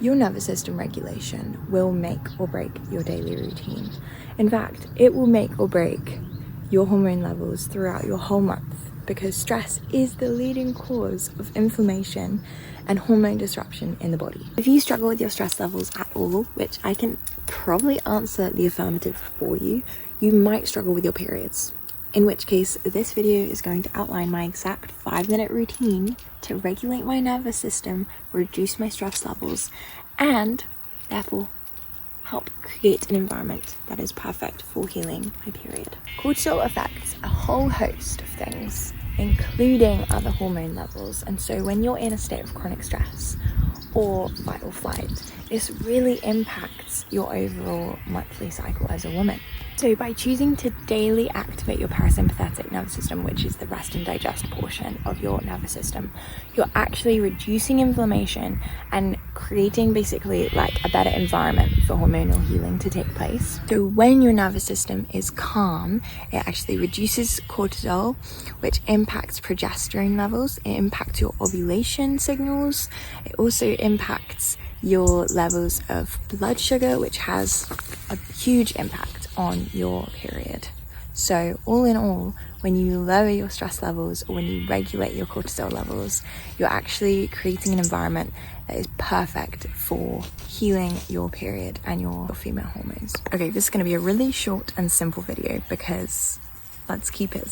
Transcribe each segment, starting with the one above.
Your nervous system regulation will make or break your daily routine. In fact, it will make or break your hormone levels throughout your whole month, because stress is the leading cause of inflammation and hormone disruption in the body. If you struggle with your stress levels at all, which I can probably answer the affirmative for you, you might struggle with your periods. In which case, this video is going to outline my exact 5-minute routine to regulate my nervous system, reduce my stress levels, and therefore help create an environment that is perfect for healing my period. Cortisol affects a whole host of things, including other hormone levels. And so when you're in a state of chronic stress or fight or flight, this really impacts your overall monthly cycle as a woman. So by choosing to daily activate your parasympathetic nervous system, which is the rest and digest portion of your nervous system, you're actually reducing inflammation and creating basically like a better environment for hormonal healing to take place. So when your nervous system is calm, it actually reduces cortisol, which impacts progesterone levels. It impacts your ovulation signals. It also impacts your levels of blood sugar, which has a huge impact on your period. So all in all, when you lower your stress levels or when you regulate your cortisol levels, you're actually creating an environment that is perfect for healing your period and your female hormones. Okay, this is going to be a really short and simple video because let's keep it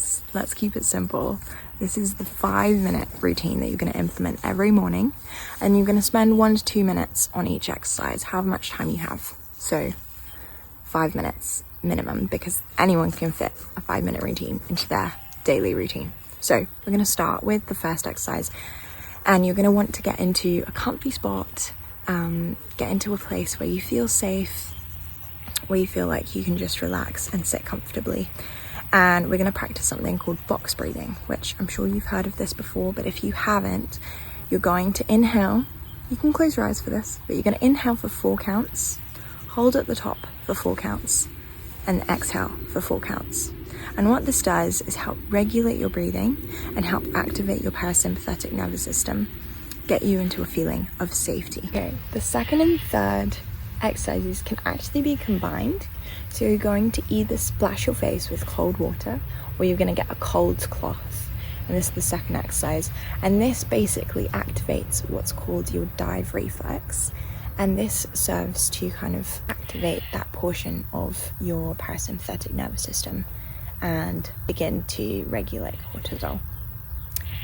simple. This is the 5-minute routine that you're going to implement every morning, and you're going to spend 1 to 2 minutes on each exercise, however much time you have. So 5 minutes minimum, because anyone can fit a 5-minute routine into their daily routine. So we're going to start with the first exercise, and you're going to want to get into a comfy spot, get into a place where you feel safe, where you feel like you can just relax and sit comfortably. And we're going to practice something called box breathing, which I'm sure you've heard of this before, but if you haven't, you're going to inhale. You can close your eyes for this, but you're going to inhale for 4 counts, hold at the top for 4 counts, and exhale for 4 counts. And what this does is help regulate your breathing and help activate your parasympathetic nervous system, get you into a feeling of safety. Okay, the second and third exercises can actually be combined. So you're going to either splash your face with cold water, or you're going to get a cold cloth. And this is the second exercise. And this basically activates what's called your dive reflex. And this serves to kind of activate that portion of your parasympathetic nervous system and begin to regulate cortisol.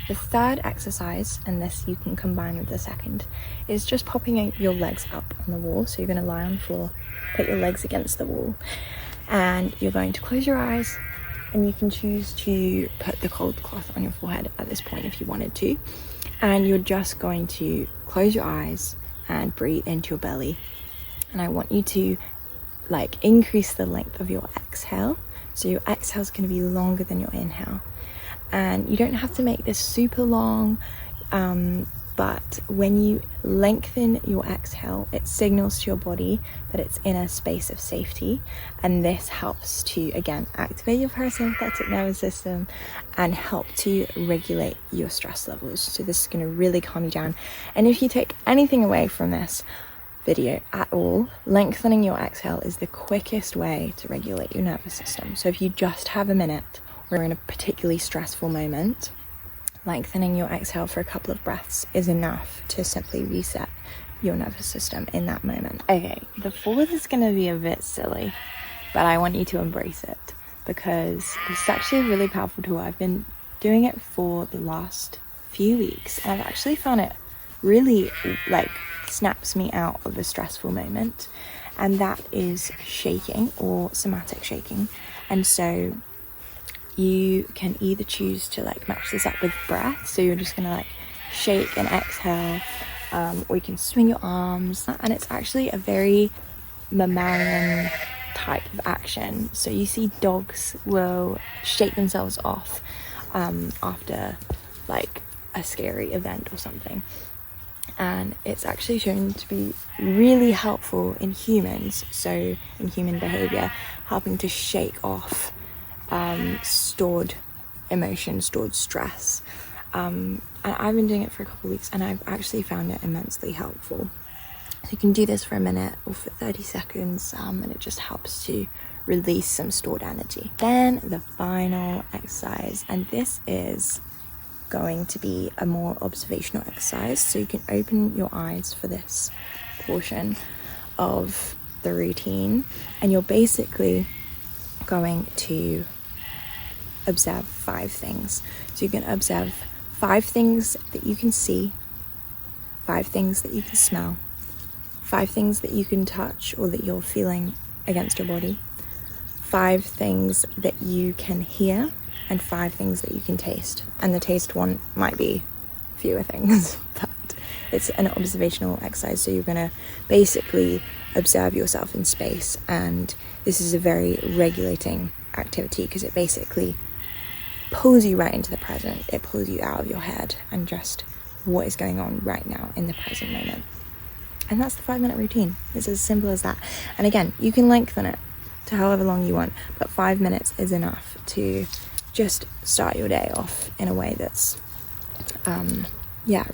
The third exercise, and this you can combine with the second, is just popping your legs up on the wall. So you're going to lie on the floor, put your legs against the wall, and you're going to close your eyes, and you can choose to put the cold cloth on your forehead at this point if you wanted to. And you're just going to close your eyes and breathe into your belly. And I want you to increase the length of your exhale. So your exhale is going to be longer than your inhale. And you don't have to make this super long, but when you lengthen your exhale, it signals to your body that it's in a space of safety. And this helps to, again, activate your parasympathetic nervous system and help to regulate your stress levels. So this is going to really calm you down. And if you take anything away from this video at all, lengthening your exhale is the quickest way to regulate your nervous system. So if you just have a minute, or in a particularly stressful moment, lengthening your exhale for a couple of breaths is enough to simply reset your nervous system in that moment. Okay, the fourth is going to be a bit silly, but I want you to embrace it because it's actually a really powerful tool. I've been doing it for the last few weeks, and I've actually found it really snaps me out of a stressful moment, and that is shaking or somatic shaking. And so you can either choose to match this up with breath, so you're just gonna shake and exhale, or you can swing your arms, and it's actually a very mammalian type of action. So you see dogs will shake themselves off after a scary event or something, and it's actually shown to be really helpful in humans, so in human behavior, helping to shake off stored emotion, stored stress. And I've been doing it for a couple of weeks, and I've actually found it immensely helpful. So you can do this for a minute or for 30 seconds, and it just helps to release some stored energy. Then the final exercise, and this is going to be a more observational exercise, so you can open your eyes for this portion of the routine, and you're basically going to observe 5 things. So you can observe 5 things that you can see, 5 things that you can smell, 5 things that you can touch or that you're feeling against your body, 5 things that you can hear, and 5 things that you can taste. And the taste one might be fewer things, but it's an observational exercise, so you're going to basically observe yourself in space, and this is a very regulating activity because it basically pulls you right into the present. It pulls you out of your head and just what is going on right now in the present moment. And that's the 5-minute routine. It's as simple as that. And again, you can lengthen it to however long you want, but 5 minutes is enough to just start your day off in a way that's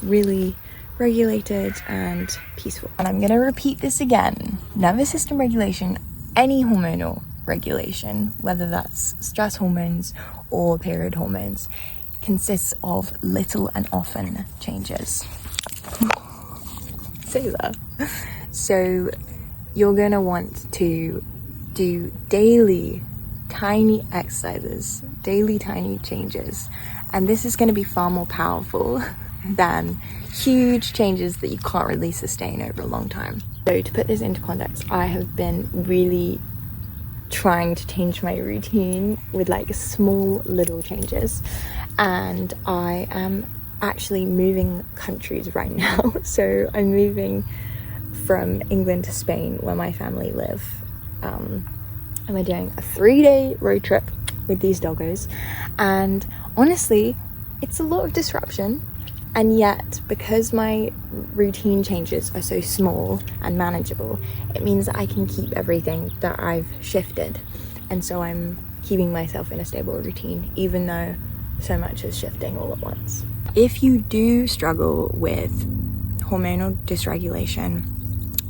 really regulated and peaceful. And I'm going to repeat this again. Nervous system regulation, any hormonal regulation, whether that's stress hormones or period hormones, consists of little and often changes. Sailor. So you're going to want to do daily tiny exercises, daily tiny changes, and this is going to be far more powerful than huge changes that you can't really sustain over a long time. So to put this into context, I have been really trying to change my routine with like small little changes, and I am actually moving countries right now. So I'm moving from England to Spain where my family live, and we're doing a 3-day road trip with these doggos, and honestly it's a lot of disruption, and yet because my routine changes are so small and manageable, it means that I can keep everything that I've shifted, and so I'm keeping myself in a stable routine even though so much is shifting all at once. If you do struggle with hormonal dysregulation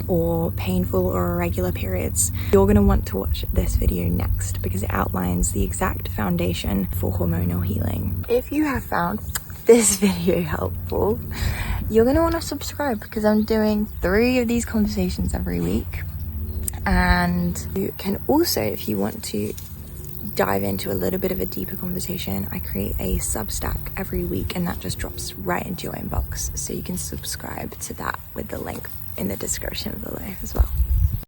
or painful or irregular periods, you're going to want to watch this video next because it outlines the exact foundation for hormonal healing. If you have found this video helpful, you're going to want to subscribe because I'm doing 3 of these conversations every week. And you can also, if you want to dive into a little bit of a deeper conversation, I create a Substack every week, and that just drops right into your inbox, so you can subscribe to that with the link in the description below as well.